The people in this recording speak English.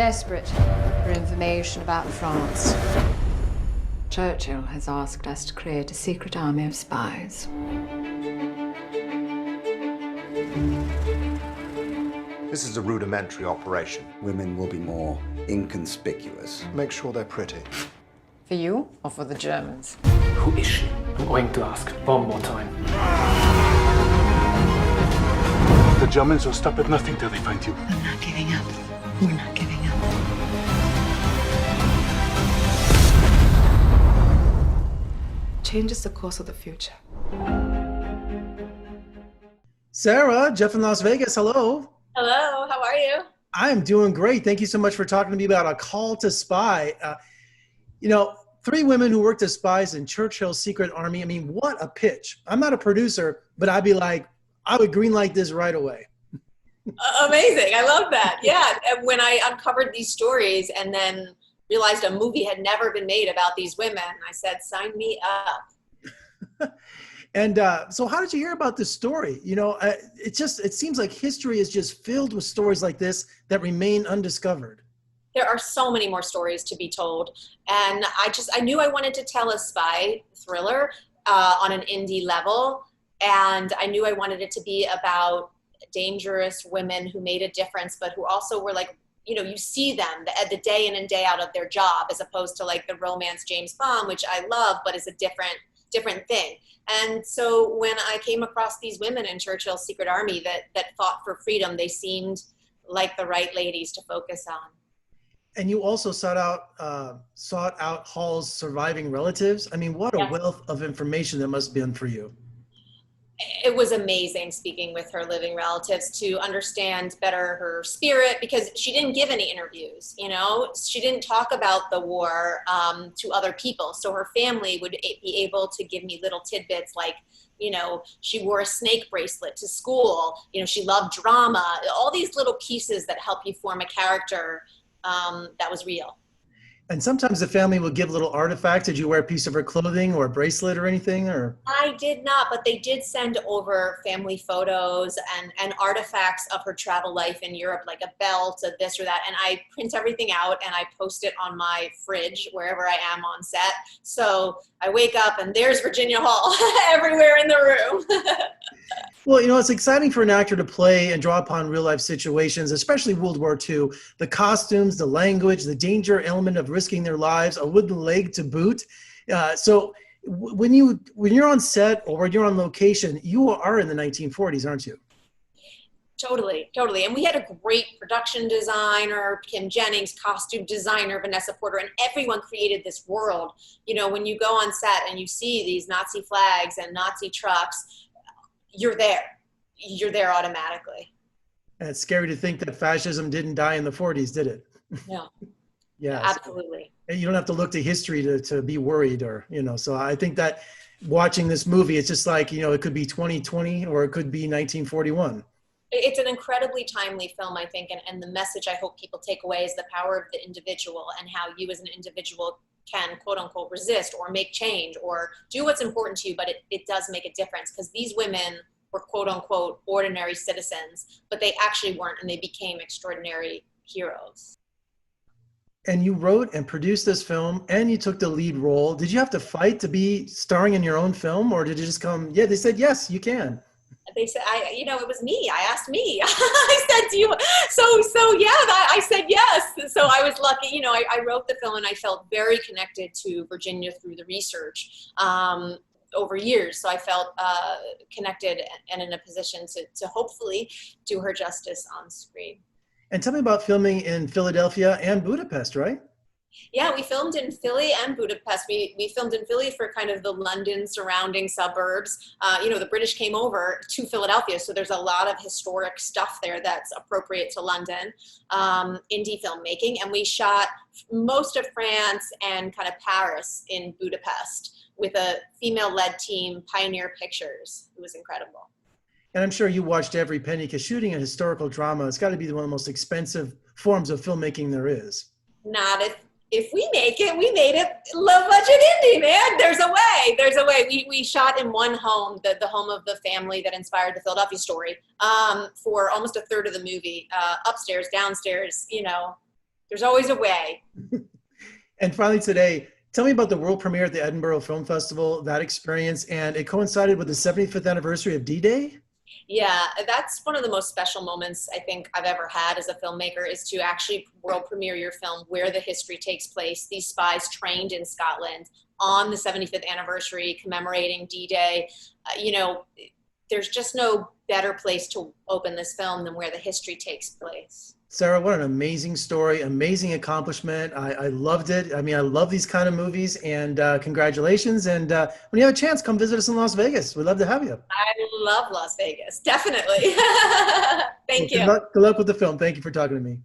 desperate for information about France. Churchill has asked us to create a secret army of spies. This is a rudimentary operation. Women will be more inconspicuous. Make sure they're pretty. For you or for the Germans? Who is she? I'm going to ask one more time. The Germans will stop at nothing till they find you. I'm not giving up. We're not giving up. Changes the course of the future. Sarah, Jeff in Las Vegas, hello. Hello, how are you? I'm doing great. Thank you so much for talking to me about A Call to Spy. Three women who worked as spies in Churchill's secret army. I mean, what a pitch. I'm not a producer, but I'd be like, I would greenlight this right away. Amazing. I love that. Yeah. And when I uncovered these stories and then realized a movie had never been made about these women, I said, sign me up. And so how did you hear about this story? It seems like history is just filled with stories like this that remain undiscovered. There are so many more stories to be told. And I knew I wanted to tell a spy thriller on an indie level. And I knew I wanted it to be about dangerous women who made a difference, but who also were like, you see them the day in and day out of their job, as opposed to like the romance James Bond, which I love, but is a different thing. And so when I came across these women in Churchill's secret army that fought for freedom, they seemed like the right ladies to focus on. And you also sought out Hall's surviving relatives. I mean, what a wealth of information that must have been for you. It was amazing speaking with her living relatives to understand better her spirit, because she didn't give any interviews, she didn't talk about the war to other people. So her family would be able to give me little tidbits like, she wore a snake bracelet to school, she loved drama, all these little pieces that help you form a character that was real. And sometimes the family will give little artifacts. Did you wear a piece of her clothing or a bracelet or anything? Or I did not, but they did send over family photos and artifacts of her travel life in Europe, like a belt, a this or that. And I print everything out and I post it on my fridge wherever I am on set. So I wake up and there's Virginia Hall everywhere in the room. Well, it's exciting for an actor to play and draw upon real life situations, especially World War II. The costumes, the language, the danger element of risking their lives, a wooden leg to boot. So when you're on set or when you're on location, you are in the 1940s, aren't you? Totally. And we had a great production designer, Kim Jennings, costume designer, Vanessa Porter, and everyone created this world. When you go on set and you see these Nazi flags and Nazi trucks, you're there automatically. And it's scary to think that fascism didn't die in the 40s, did it? No. Yeah, Absolutely. And you don't have to look to history to be worried so I think that watching this movie, it's just like, it could be 2020 or it could be 1941. It's an incredibly timely film, I think, and the message I hope people take away is the power of the individual and how you as an individual can, quote unquote, resist or make change or do what's important to you, but it does make a difference, because these women were, quote unquote, ordinary citizens, but they actually weren't, and they became extraordinary heroes. And you wrote and produced this film and you took the lead role. Did you have to fight to be starring in your own film, or did it just come, they said, yes, you can? They said, it was me. I asked me. I said, do you? I said yes. So I was lucky. I wrote the film and I felt very connected to Virginia through the research over years. So I felt connected and in a position to hopefully do her justice on screen. And tell me about filming in Philadelphia and Budapest, right? Yeah, we filmed in Philly and Budapest. We filmed in Philly for kind of the London surrounding suburbs. The British came over to Philadelphia, so there's a lot of historic stuff there that's appropriate to London, indie filmmaking. And we shot most of France and kind of Paris in Budapest with a female-led team, Pioneer Pictures. It was incredible. And I'm sure you watched every penny, because shooting a historical drama, it's got to be one of the most expensive forms of filmmaking there is. Not if we make it, we made it low budget indie, man. There's a way. We shot in one home, the home of the family that inspired the Philadelphia story, for almost a third of the movie, upstairs, downstairs, There's always a way. And finally today, tell me about the world premiere at the Edinburgh Film Festival, that experience, and it coincided with the 75th anniversary of D-Day? Yeah, that's one of the most special moments I think I've ever had as a filmmaker, is to actually world premiere your film where the history takes place. These spies trained in Scotland on the 75th anniversary commemorating D-Day. There's just no better place to open this film than where the history takes place. Sarah, what an amazing story, amazing accomplishment. I loved it. I mean, I love these kind of movies, and congratulations. And when you have a chance, come visit us in Las Vegas. We'd love to have you. I love Las Vegas, definitely. Thank you. Good luck with the film. Thank you for talking to me.